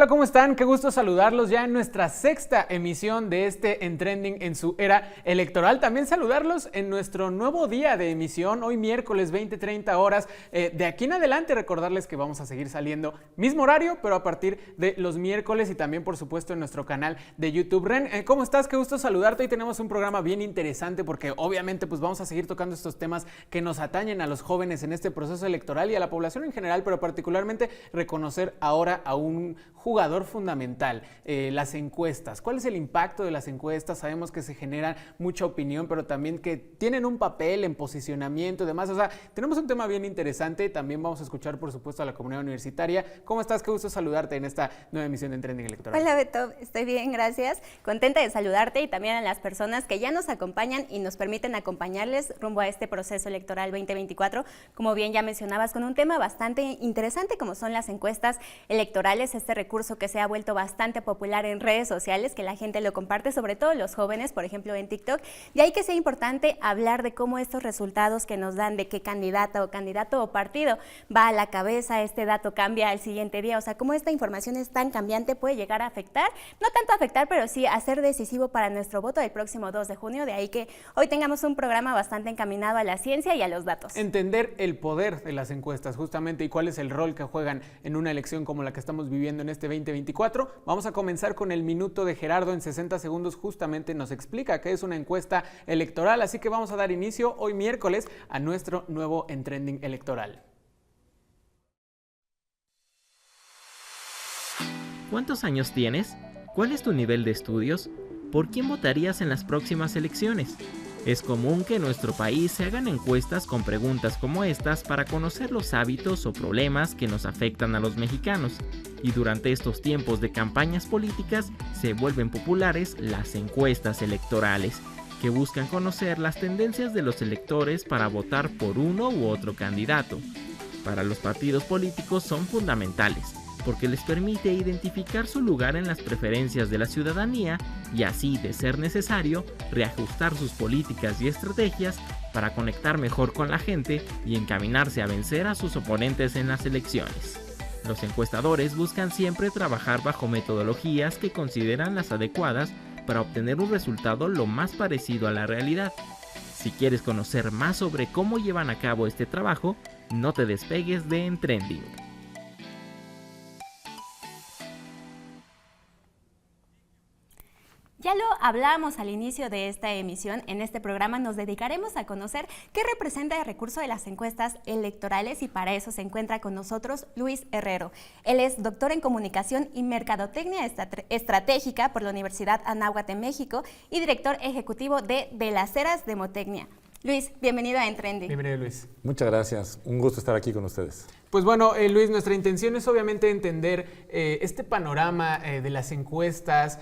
Hola, ¿cómo están? Qué gusto saludarlos ya en nuestra sexta emisión de este En Trending en su era electoral. También saludarlos en nuestro nuevo día de emisión, hoy miércoles 20:30 horas. De aquí en adelante recordarles que vamos a seguir saliendo mismo horario, pero a partir de los miércoles y también por supuesto en nuestro canal de YouTube. Ren, ¿cómo estás? Qué gusto saludarte. Hoy tenemos un programa bien interesante porque obviamente pues vamos a seguir tocando estos temas que nos atañen a los jóvenes en este proceso electoral y a la población en general, pero particularmente reconocer ahora a un jugador fundamental, las encuestas. ¿Cuál es el impacto de las encuestas? Sabemos que se genera mucha opinión, pero también que tienen un papel en posicionamiento y demás. O sea, tenemos un tema bien interesante. También vamos a escuchar, por supuesto, a la comunidad universitaria. ¿Cómo estás? Qué gusto saludarte en esta nueva emisión de En Trending Electoral. Hola, Beto. Estoy bien, gracias. Contenta de saludarte y también a las personas que ya nos acompañan y nos permiten acompañarles rumbo a este proceso electoral 2024. Como bien ya mencionabas, con un tema bastante interesante como son las encuestas electorales, este recurso que se ha vuelto bastante popular en redes sociales, que la gente lo comparte, sobre todo los jóvenes, por ejemplo en TikTok. De ahí que sea importante hablar de cómo estos resultados que nos dan de qué candidato o partido va a la cabeza, este dato cambia al siguiente día, o sea, cómo esta información es tan cambiante puede llegar a afectar, no tanto afectar, pero sí a ser decisivo para nuestro voto del próximo 2 de junio, de ahí que hoy tengamos un programa bastante encaminado a la ciencia y a los datos. Entender el poder de las encuestas justamente y cuál es el rol que juegan en una elección como la que estamos viviendo en este 2024. Vamos a comenzar con el minuto de Gerardo. En 60 segundos justamente nos explica qué es una encuesta electoral, así que vamos a dar inicio hoy miércoles a nuestro nuevo En Trending electoral. ¿Cuántos años tienes? ¿Cuál es tu nivel de estudios? ¿Por quién votarías en las próximas elecciones? Es común que en nuestro país se hagan encuestas con preguntas como estas para conocer los hábitos o problemas que nos afectan a los mexicanos. Y durante estos tiempos de campañas políticas se vuelven populares las encuestas electorales, que buscan conocer las tendencias de los electores para votar por uno u otro candidato. Para los partidos políticos son fundamentales, porque les permite identificar su lugar en las preferencias de la ciudadanía y así, de ser necesario, reajustar sus políticas y estrategias para conectar mejor con la gente y encaminarse a vencer a sus oponentes en las elecciones. Los encuestadores buscan siempre trabajar bajo metodologías que consideran las adecuadas para obtener un resultado lo más parecido a la realidad. Si quieres conocer más sobre cómo llevan a cabo este trabajo, no te despegues de En Trending. Ya lo hablábamos al inicio de esta emisión. En este programa nos dedicaremos a conocer qué representa el recurso de las encuestas electorales y para eso se encuentra con nosotros Luis Herrero. Él es doctor en Comunicación y Mercadotecnia Estratégica por la Universidad Anáhuac de México y director ejecutivo de las Heras Demotecnia. Luis, bienvenido a En Trending. Bienvenido, Luis. Muchas gracias. Un gusto estar aquí con ustedes. Pues bueno, Luis, nuestra intención es obviamente entender este panorama de las encuestas.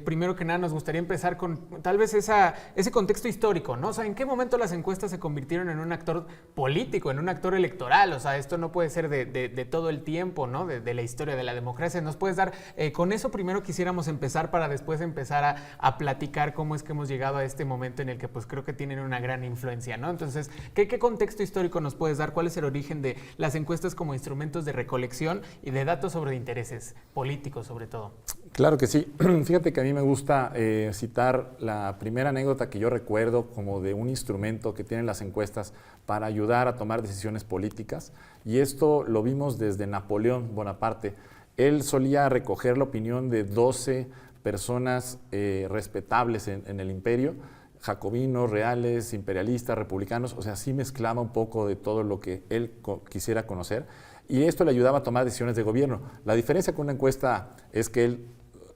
Primero que nada, nos gustaría empezar con tal vez ese contexto histórico, ¿no? O sea, ¿en qué momento las encuestas se convirtieron en un actor político, en un actor electoral? O sea, esto no puede ser de todo el tiempo, ¿no? De la historia de la democracia. ¿Nos puedes dar, con eso primero quisiéramos empezar para después empezar a platicar cómo es que hemos llegado a este momento en el que pues creo que tienen una gran influencia, ¿no? Entonces, ¿qué contexto histórico nos puedes dar? ¿Cuál es el origen de las encuestas como instrumentos de recolección y de datos sobre intereses políticos, sobre todo? Claro que sí. Fíjate que a mí me gusta citar la primera anécdota que yo recuerdo como de un instrumento que tienen las encuestas para ayudar a tomar decisiones políticas, y esto lo vimos desde Napoleón Bonaparte. Él solía recoger la opinión de 12 personas respetables en el imperio, jacobinos, reales, imperialistas, republicanos, o sea, sí mezclaba un poco de todo lo que él quisiera conocer, y esto le ayudaba a tomar decisiones de gobierno. La diferencia con una encuesta es que él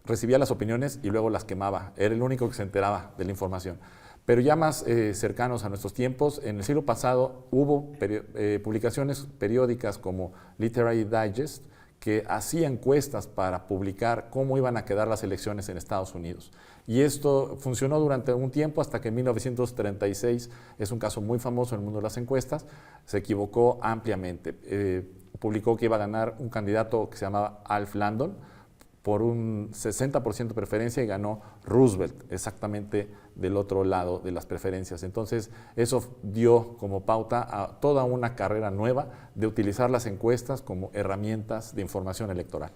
recibía las opiniones y luego las quemaba, era el único que se enteraba de la información. Pero ya más cercanos a nuestros tiempos, en el siglo pasado hubo publicaciones periódicas como Literary Digest, que hacía encuestas para publicar cómo iban a quedar las elecciones en Estados Unidos. Y esto funcionó durante un tiempo hasta que en 1936, es un caso muy famoso en el mundo de las encuestas, se equivocó ampliamente. Publicó que iba a ganar un candidato que se llamaba Alf Landon por un 60% de preferencia y ganó Roosevelt, exactamente del otro lado de las preferencias. Entonces, eso dio como pauta a toda una carrera nueva de utilizar las encuestas como herramientas de información electoral.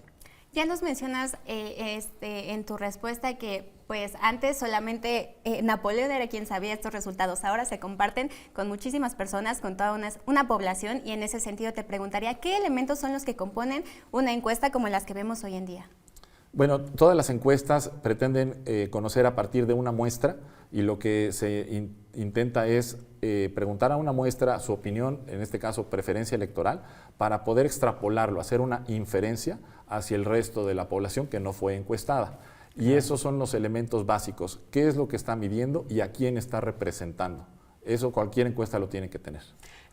Ya nos mencionas en tu respuesta que pues antes solamente Napoleón era quien sabía estos resultados, ahora se comparten con muchísimas personas, con toda una población, y en ese sentido te preguntaría, ¿qué elementos son los que componen una encuesta como las que vemos hoy en día? Bueno, todas las encuestas pretenden conocer a partir de una muestra, y lo que se intenta es preguntar a una muestra su opinión, en este caso preferencia electoral, para poder extrapolarlo, hacer una inferencia hacia el resto de la población que no fue encuestada. Y esos son los elementos básicos. ¿Qué es lo que está midiendo y a quién está representando? Eso cualquier encuesta lo tiene que tener.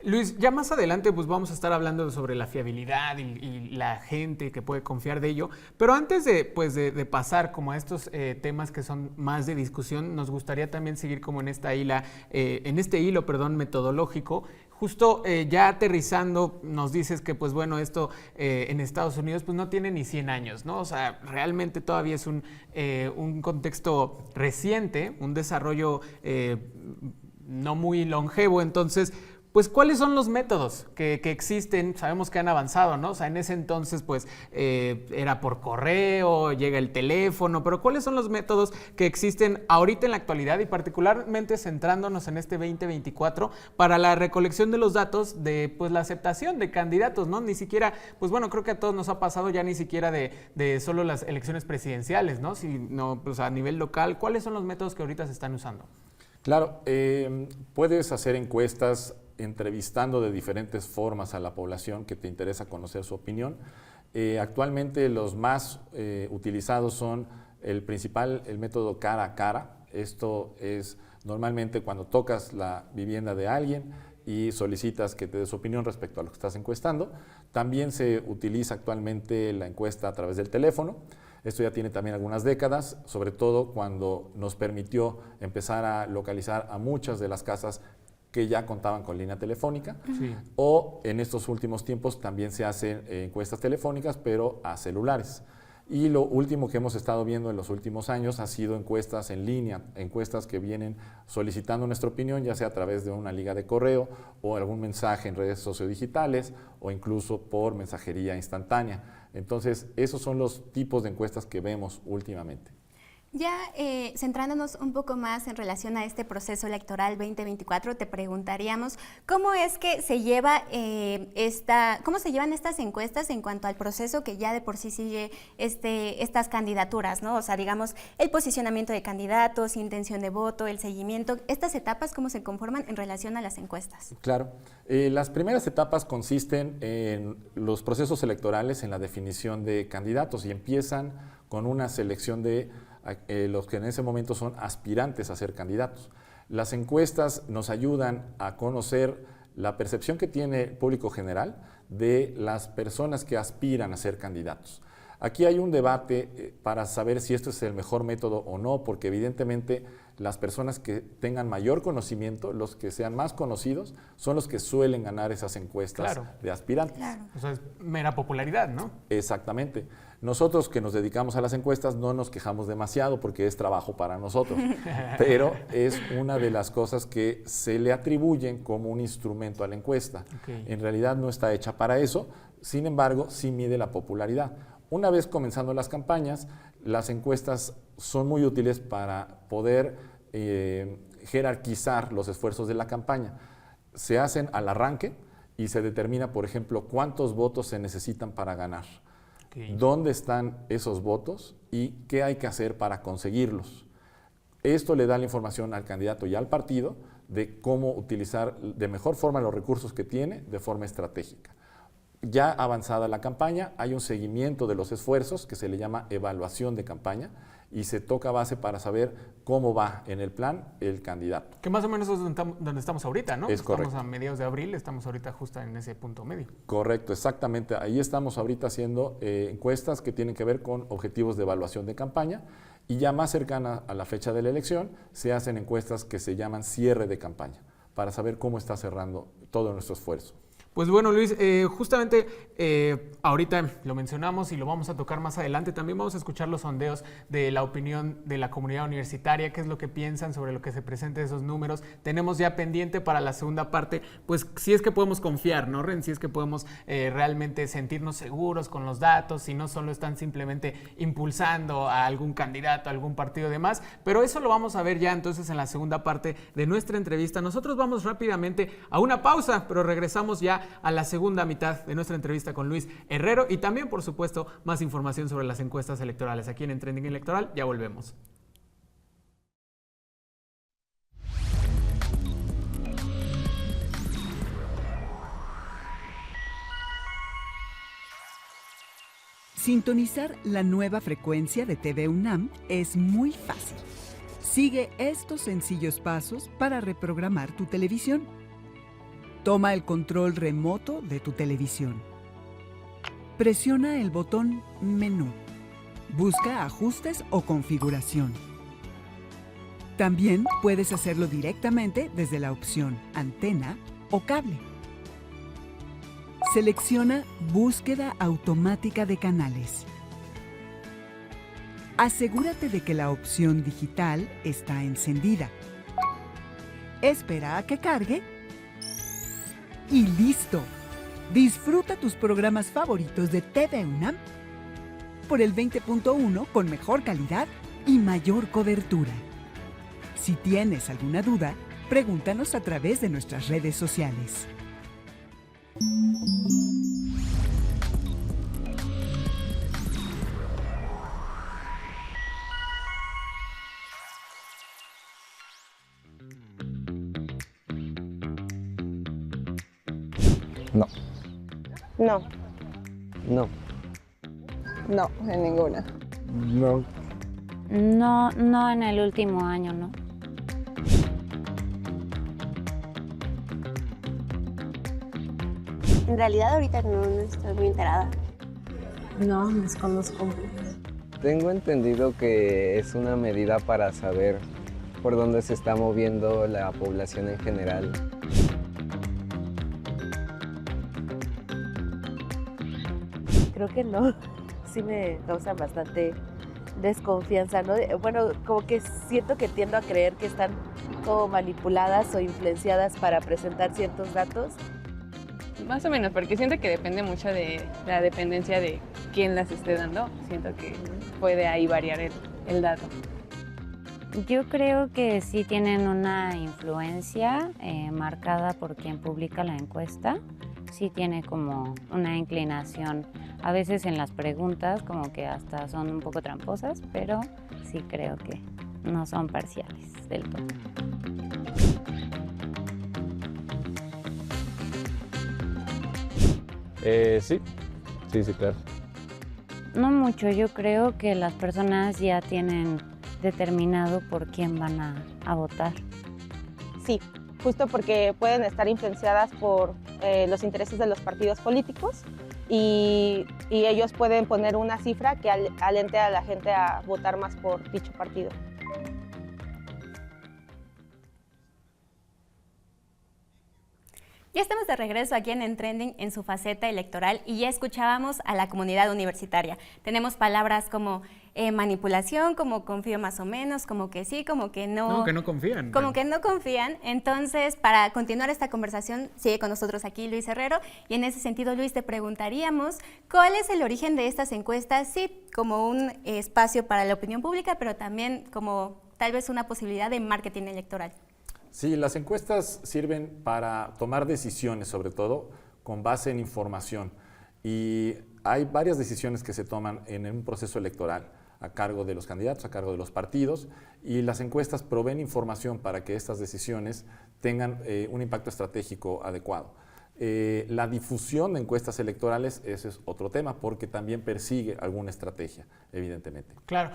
Luis, ya más adelante pues vamos a estar hablando sobre la fiabilidad y la gente que puede confiar de ello, pero antes de pasar como a estos temas que son más de discusión, nos gustaría también seguir como en este hilo metodológico. Justo ya aterrizando, nos dices que pues bueno, esto en Estados Unidos pues no tiene ni 100 años, ¿no? O sea, realmente todavía es un contexto reciente, un desarrollo no muy longevo. Entonces, pues, ¿cuáles son los métodos que existen? Sabemos que han avanzado, ¿no? O sea, en ese entonces, pues, era por correo, llega el teléfono, pero ¿cuáles son los métodos que existen ahorita en la actualidad y particularmente centrándonos en este 2024 para la recolección de los datos de, pues, la aceptación de candidatos, ¿no? Ni siquiera, pues, bueno, creo que a todos nos ha pasado ya ni siquiera de solo las elecciones presidenciales, ¿no? Sino, pues, a nivel local, ¿cuáles son los métodos que ahorita se están usando? Claro, puedes hacer encuestas entrevistando de diferentes formas a la población que te interesa conocer su opinión. Actualmente los más utilizados son el método cara a cara. Esto es normalmente cuando tocas la vivienda de alguien y solicitas que te dé su opinión respecto a lo que estás encuestando. También se utiliza actualmente la encuesta a través del teléfono. Esto ya tiene también algunas décadas, sobre todo cuando nos permitió empezar a localizar a muchas de las casas que ya contaban con línea telefónica. Sí. O en estos últimos tiempos también se hacen encuestas telefónicas, pero a celulares. Y lo último que hemos estado viendo en los últimos años ha sido encuestas en línea, encuestas que vienen solicitando nuestra opinión, ya sea a través de una liga de correo o algún mensaje en redes sociodigitales o incluso por mensajería instantánea. Entonces, esos son los tipos de encuestas que vemos últimamente. Ya centrándonos un poco más en relación a este proceso electoral 2024, te preguntaríamos cómo es que se lleva cómo se llevan estas encuestas en cuanto al proceso que ya de por sí sigue estas candidaturas, ¿no? O sea, digamos, el posicionamiento de candidatos, intención de voto, el seguimiento, estas etapas, ¿cómo se conforman en relación a las encuestas? Claro, las primeras etapas consisten en los procesos electorales, en la definición de candidatos, y empiezan con una selección de los que en ese momento son aspirantes a ser candidatos. Las encuestas nos ayudan a conocer la percepción que tiene el público general de las personas que aspiran a ser candidatos. Aquí hay un debate para saber si esto es el mejor método o no, porque evidentemente las personas que tengan mayor conocimiento, los que sean más conocidos, son los que suelen ganar esas encuestas de aspirantes. Claro. O sea, es mera popularidad, ¿no? Exactamente. Nosotros que nos dedicamos a las encuestas no nos quejamos demasiado porque es trabajo para nosotros, pero es una de las cosas que se le atribuyen como un instrumento a la encuesta. Okay. En realidad no está hecha para eso, sin embargo, sí mide la popularidad. Una vez comenzando las campañas, las encuestas son muy útiles para poder jerarquizar los esfuerzos de la campaña. Se hacen al arranque y se determina, por ejemplo, cuántos votos se necesitan para ganar. Okay. ¿Dónde están esos votos y qué hay que hacer para conseguirlos? Esto le da la información al candidato y al partido de cómo utilizar de mejor forma los recursos que tiene de forma estratégica. Ya avanzada la campaña, hay un seguimiento de los esfuerzos que se le llama evaluación de campaña y se toca base para saber cómo va en el plan el candidato. Que más o menos es donde estamos ahorita, ¿no? Es correcto. Estamos a mediados de abril, estamos ahorita justo en ese punto medio. Correcto, exactamente. Ahí estamos ahorita haciendo encuestas que tienen que ver con objetivos de evaluación de campaña, y ya más cercana a la fecha de la elección se hacen encuestas que se llaman cierre de campaña, para saber cómo está cerrando todo nuestro esfuerzo. Pues bueno, Luis, justamente ahorita lo mencionamos y lo vamos a tocar más adelante. También vamos a escuchar los sondeos de la opinión de la comunidad universitaria, qué es lo que piensan sobre lo que se presenta de esos números. Tenemos ya pendiente para la segunda parte, pues si es que podemos confiar, ¿no, Ren? Si es que podemos realmente sentirnos seguros con los datos, si no solo están simplemente impulsando a algún candidato, a algún partido de más. Pero eso lo vamos a ver ya entonces en la segunda parte de nuestra entrevista. Nosotros vamos rápidamente a una pausa, pero regresamos ya a la segunda mitad de nuestra entrevista con Luis Herrero y también, por supuesto, más información sobre las encuestas electorales aquí en Trending Electoral. Ya volvemos. Sintonizar la nueva frecuencia de TV UNAM es muy fácil. Sigue estos sencillos pasos para reprogramar tu televisión. Toma el control remoto de tu televisión. Presiona el botón Menú. Busca Ajustes o Configuración. También puedes hacerlo directamente desde la opción Antena o Cable. Selecciona Búsqueda automática de canales. Asegúrate de que la opción digital está encendida. Espera a que cargue y listo. Disfruta tus programas favoritos de TV UNAM por el 20.1 con mejor calidad y mayor cobertura. Si tienes alguna duda, pregúntanos a través de nuestras redes sociales. No. No, No. no, en ninguna. No. No en el último año, no. En realidad ahorita no estoy muy enterada. No, desconozco. Tengo entendido que es una medida para saber por dónde se está moviendo la población en general. Creo que no. Sí me causa bastante desconfianza, ¿no? Bueno, como que siento que tiendo a creer que están como manipuladas o influenciadas para presentar ciertos datos. Más o menos, porque siento que depende mucho de la dependencia de quién las esté dando. Siento que puede ahí variar el dato. Yo creo que sí tienen una influencia marcada por quien publica la encuesta. Sí tiene como una inclinación, a veces en las preguntas como que hasta son un poco tramposas, pero sí creo que no son parciales del todo. Sí, claro. No mucho, yo creo que las personas ya tienen determinado por quién van a votar. Sí, justo porque pueden estar influenciadas por los intereses de los partidos políticos y ellos pueden poner una cifra que alente a la gente a votar más por dicho partido. Ya estamos de regreso aquí en Trending en su faceta electoral y ya escuchábamos a la comunidad universitaria. Tenemos palabras como manipulación, como confío más o menos, como que sí, como que no. No, que no confían. Como que no confían. Entonces, para continuar esta conversación, sigue con nosotros aquí Luis Herrero. Y en ese sentido, Luis, te preguntaríamos, ¿cuál es el origen de estas encuestas? Sí, como un espacio para la opinión pública, pero también como tal vez una posibilidad de marketing electoral. Sí, las encuestas sirven para tomar decisiones, sobre todo con base en información. Y hay varias decisiones que se toman en un proceso electoral a cargo de los candidatos, a cargo de los partidos, y las encuestas proveen información para que estas decisiones tengan un impacto estratégico adecuado. La difusión de encuestas electorales, ese es otro tema, porque también persigue alguna estrategia, evidentemente. Claro.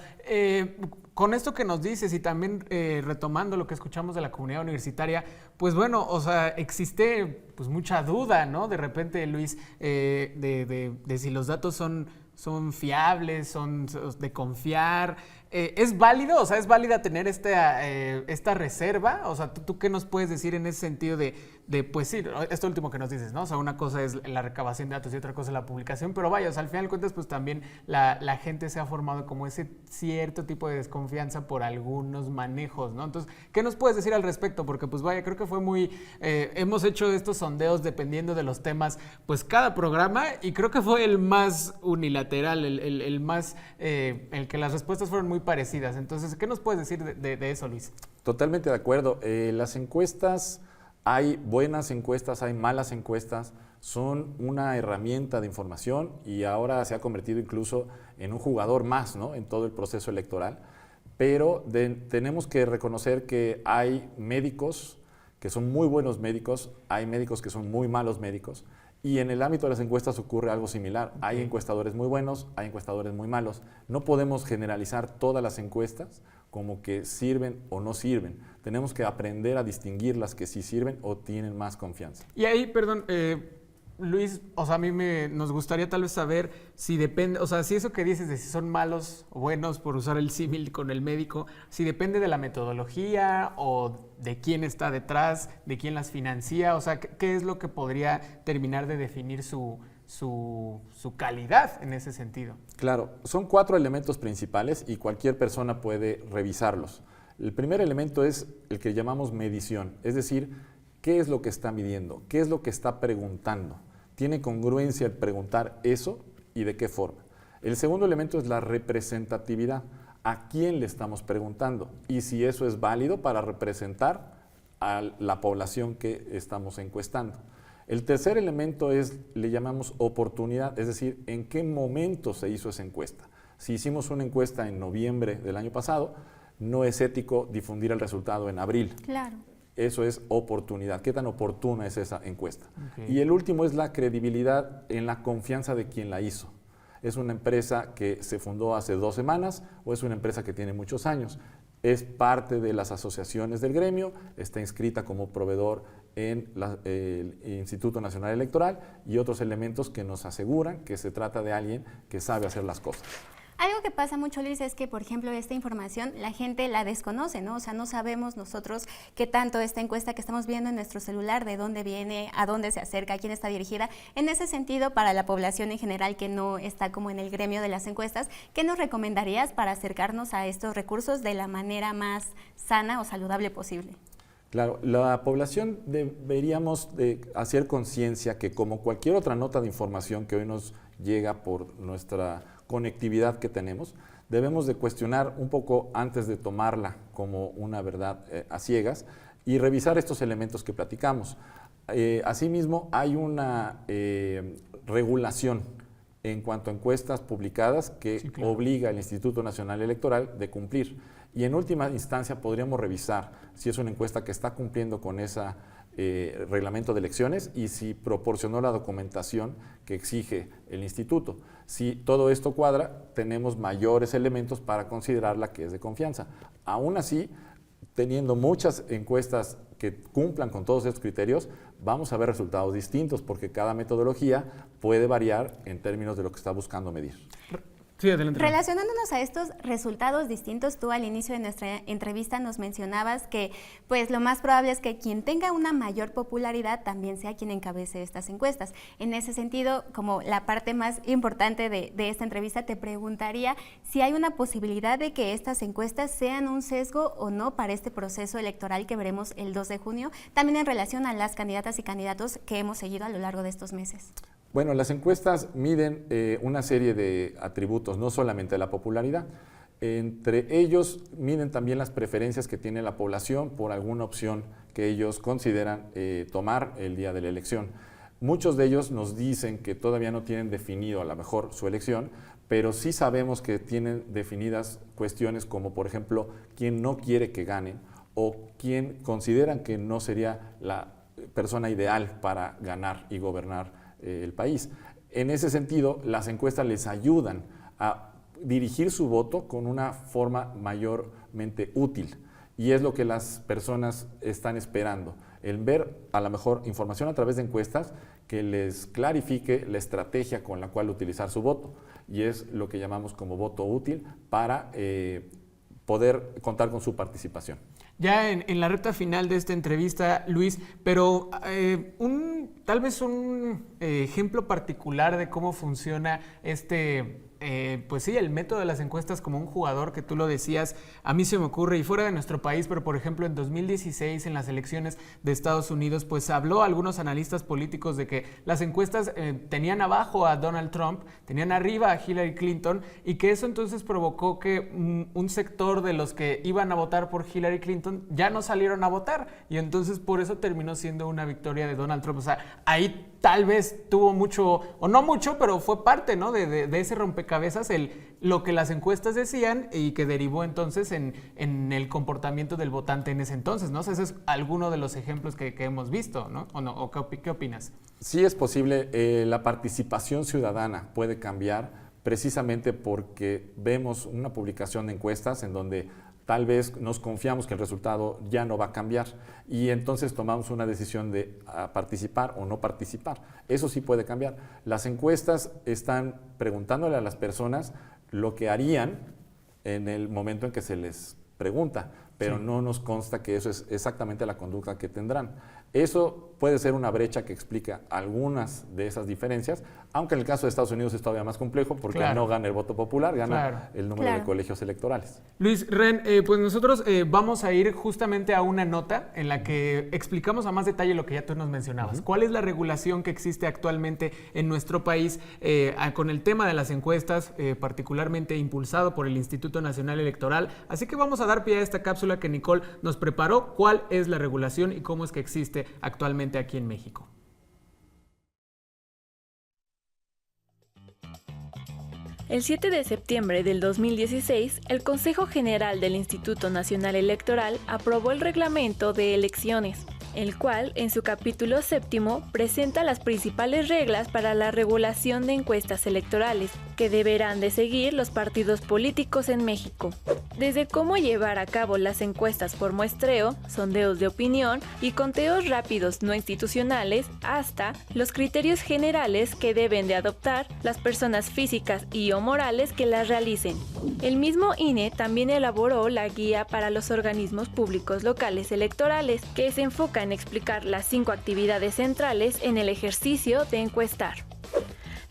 Con esto que nos dices y también retomando lo que escuchamos de la comunidad universitaria, pues bueno, o sea, existe pues mucha duda, ¿no? De repente, Luis, de si los datos son fiables, son de confiar. ¿es válido? O sea, ¿es válida tener esta reserva? O sea, ¿tú qué nos puedes decir en ese sentido de, pues sí, esto último que nos dices, ¿no? O sea, una cosa es la recabación de datos y otra cosa es la publicación, pero vaya, o sea, al final de cuentas, pues también la gente se ha formado como ese cierto tipo de desconfianza por algunos manejos, ¿no? Entonces, ¿qué nos puedes decir al respecto? Porque, pues vaya, creo que fue muy... hemos hecho estos sondeos dependiendo de los temas, pues cada programa, y creo que fue el más unilateral, el más... el que las respuestas fueron muy parecidas. Entonces, ¿qué nos puedes decir de eso, Luis? Totalmente de acuerdo. Las encuestas, hay buenas encuestas, hay malas encuestas, son una herramienta de información y ahora se ha convertido incluso en un jugador más, ¿no?, en todo el proceso electoral. Pero tenemos que reconocer que hay médicos que son muy buenos médicos, hay médicos que son muy malos médicos, y en el ámbito de las encuestas ocurre algo similar. Hay encuestadores muy buenos, hay encuestadores muy malos. No podemos generalizar todas las encuestas como que sirven o no sirven. Tenemos que aprender a distinguir las que sí sirven o tienen más confianza. Y ahí, perdón, Luis, o sea, a mí nos gustaría tal vez saber si depende, o sea, si eso que dices de si son malos o buenos, por usar el símil con el médico, si depende de la metodología o de quién está detrás, de quién las financia, o sea, ¿qué es lo que podría terminar de definir su calidad en ese sentido? Claro, son 4 elementos principales y cualquier persona puede revisarlos. El primer elemento es el que llamamos medición, es decir, ¿qué es lo que está midiendo? ¿Qué es lo que está preguntando? ¿Tiene congruencia el preguntar eso y de qué forma? El segundo elemento es la representatividad. ¿A quién le estamos preguntando? Y si eso es válido para representar a la población que estamos encuestando. El tercer elemento le llamamos oportunidad, es decir, en qué momento se hizo esa encuesta. Si hicimos una encuesta en noviembre del año pasado, no es ético difundir el resultado en abril. Claro. Eso es oportunidad. ¿Qué tan oportuna es esa encuesta? Okay. Y el último es la credibilidad en la confianza de quien la hizo. ¿Es una empresa que se fundó hace 2 semanas o es una empresa que tiene muchos años? Es parte de las asociaciones del gremio, está inscrita como proveedor en el Instituto Nacional Electoral y otros elementos que nos aseguran que se trata de alguien que sabe hacer las cosas. Algo que pasa mucho, Luis, es que, por ejemplo, esta información la gente la desconoce, ¿no? O sea, no sabemos nosotros qué tanto esta encuesta que estamos viendo en nuestro celular, de dónde viene, a dónde se acerca, a quién está dirigida. En ese sentido, para la población en general que no está como en el gremio de las encuestas, ¿qué nos recomendarías para acercarnos a estos recursos de la manera más sana o saludable posible? Claro, la población deberíamos de hacer conciencia que, como cualquier otra nota de información que hoy nos llega por nuestra conectividad que tenemos, debemos de cuestionar un poco antes de tomarla como una verdad a ciegas y revisar estos elementos que platicamos. Asimismo, hay una regulación en cuanto a encuestas publicadas que sí, claro, obliga al Instituto Nacional Electoral de cumplir. Y en última instancia podríamos revisar si es una encuesta que está cumpliendo con ese reglamento de elecciones y si proporcionó la documentación que exige el instituto. Si todo esto cuadra, tenemos mayores elementos para considerarla que es de confianza. Aún así, teniendo muchas encuestas que cumplan con todos estos criterios, vamos a ver resultados distintos porque cada metodología puede variar en términos de lo que está buscando medir. Sí, adelante. Relacionándonos a estos resultados distintos, tú al inicio de nuestra entrevista nos mencionabas que pues lo más probable es que quien tenga una mayor popularidad también sea quien encabece estas encuestas. En ese sentido, como la parte más importante de esta entrevista, te preguntaría si hay una posibilidad de que estas encuestas sean un sesgo o no para este proceso electoral que veremos el 2 de junio, también en relación a las candidatas y candidatos que hemos seguido a lo largo de estos meses. Bueno, las encuestas miden una serie de atributos, no solamente la popularidad. Entre ellos miden también las preferencias que tiene la población por alguna opción que ellos consideran tomar el día de la elección. Muchos de ellos nos dicen que todavía no tienen definido a lo mejor su elección, pero sí sabemos que tienen definidas cuestiones como, por ejemplo, quién no quiere que ganen o quién consideran que no sería la persona ideal para ganar y gobernar el país. En ese sentido, las encuestas les ayudan a dirigir su voto con una forma mayormente útil y es lo que las personas están esperando, el ver a lo mejor información a través de encuestas que les clarifique la estrategia con la cual utilizar su voto y es lo que llamamos como voto útil para poder contar con su participación. Ya en la recta final de esta entrevista, Luis, pero tal vez un ejemplo particular de cómo funciona pues sí, el método de las encuestas como un jugador, que tú lo decías, a mí se me ocurre, y fuera de nuestro país, pero por ejemplo en 2016 en las elecciones de Estados Unidos, pues habló algunos analistas políticos de que las encuestas tenían abajo a Donald Trump, tenían arriba a Hillary Clinton, y que eso entonces provocó que un sector de los que iban a votar por Hillary Clinton ya no salieron a votar, y entonces por eso terminó siendo una victoria de Donald Trump. O sea, ahí tal vez tuvo mucho, o no mucho, pero fue parte, ¿no?, de ese rompecabezas, lo que las encuestas decían y que derivó entonces en el comportamiento del votante en ese entonces, ¿no? O sea, ese es alguno de los ejemplos que hemos visto, ¿no? ¿O qué opinas? Sí es posible, la participación ciudadana puede cambiar precisamente porque vemos una publicación de encuestas en donde tal vez nos confiamos que el resultado ya no va a cambiar y entonces tomamos una decisión de participar o no participar. Eso sí puede cambiar. Las encuestas están preguntándole a las personas lo que harían en el momento en que se les pregunta, pero no nos consta que eso es exactamente la conducta que tendrán. Eso puede ser una brecha que explica algunas de esas diferencias, aunque en el caso de Estados Unidos es todavía más complejo porque no gana el voto popular, gana el número de colegios electorales. Luis, Ren, pues nosotros vamos a ir justamente a una nota en la que explicamos a más detalle lo que ya tú nos mencionabas. ¿Cuál es la regulación que existe actualmente en nuestro país con el tema de las encuestas, particularmente impulsado por el Instituto Nacional Electoral? Así que vamos a dar pie a esta cápsula que Nicole nos preparó. ¿Cuál es la regulación y cómo es que existe actualmente aquí en México? El 7 de septiembre del 2016, el Consejo General del Instituto Nacional Electoral aprobó el Reglamento de Elecciones, el cual, en su capítulo 7º, presenta las principales reglas para la regulación de encuestas electorales que deberán de seguir los partidos políticos en México. Desde cómo llevar a cabo las encuestas por muestreo, sondeos de opinión y conteos rápidos no institucionales, hasta los criterios generales que deben de adoptar las personas físicas y o morales que las realicen. El mismo INE también elaboró la guía para los organismos públicos locales electorales, que se enfoca en explicar las 5 actividades centrales en el ejercicio de encuestar.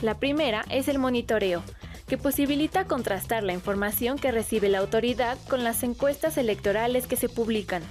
La primera es el monitoreo, que posibilita contrastar la información que recibe la autoridad con las encuestas electorales que se publican.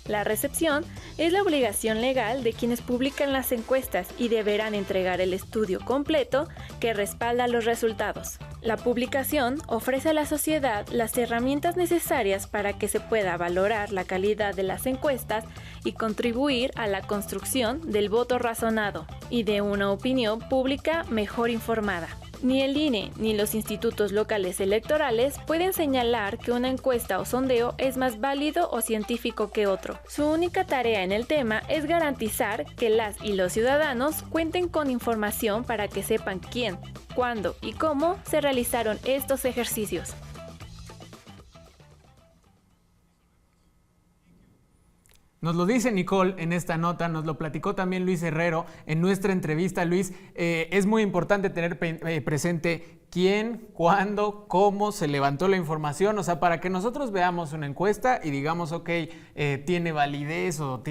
La recepción es la obligación legal de quienes publican las encuestas y deberán entregar el estudio completo que respalda los resultados. La publicación ofrece a la sociedad las herramientas necesarias para que se pueda valorar la calidad de las encuestas y contribuir a la construcción del voto razonado y de una opinión pública mejor informada. Ni el INE ni los institutos locales electorales pueden señalar que una encuesta o sondeo es más válido o científico que otro. Su única tarea en el tema es garantizar que las y los ciudadanos cuenten con información para que sepan quién, cuándo y cómo se realizaron estos ejercicios. Nos lo dice Nicole en esta nota, nos lo platicó también Luis Herrero en nuestra entrevista. Luis, es muy importante tener presente quién, cuándo, cómo se levantó la información, o sea, para que nosotros veamos una encuesta y digamos, ok, tiene validez o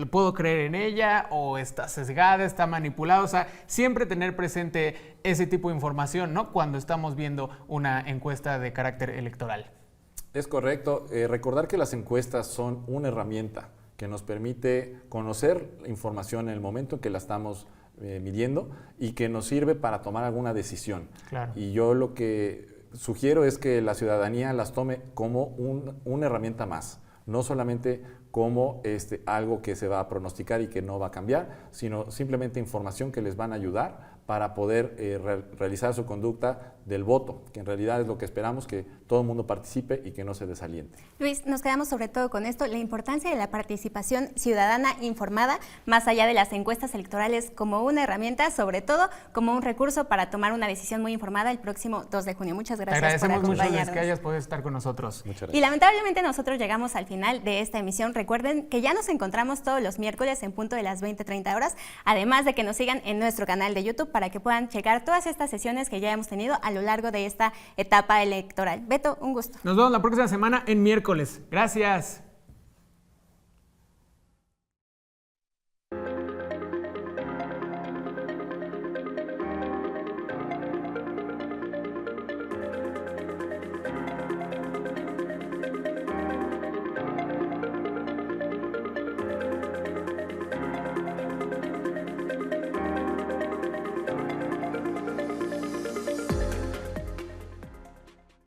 puedo creer en ella o está sesgada, está manipulada, o sea, siempre tener presente ese tipo de información, ¿no?, cuando estamos viendo una encuesta de carácter electoral. Es correcto, recordar que las encuestas son una herramienta que nos permite conocer la información en el momento en que la estamos midiendo y que nos sirve para tomar alguna decisión. Claro. Y yo lo que sugiero es que la ciudadanía las tome como una herramienta más, no solamente como algo que se va a pronosticar y que no va a cambiar, sino simplemente información que les van a ayudar para poder realizar su conducta del voto, que en realidad es lo que esperamos, que todo el mundo participe y que no se desaliente. Luis, nos quedamos sobre todo con esto, la importancia de la participación ciudadana informada, más allá de las encuestas electorales, como una herramienta, sobre todo como un recurso para tomar una decisión muy informada el próximo 2 de junio. Muchas gracias por acompañarnos. Te agradecemos mucho, Luis, que hayas podido estar con nosotros. Muchas gracias. Y lamentablemente nosotros llegamos al final de esta emisión. Recuerden que ya nos encontramos todos los miércoles en punto de las 20:30 horas, además de que nos sigan en nuestro canal de YouTube para que puedan checar todas estas sesiones que ya hemos tenido a lo largo de esta etapa electoral. Beto, un gusto. Nos vemos la próxima semana en miércoles. Gracias.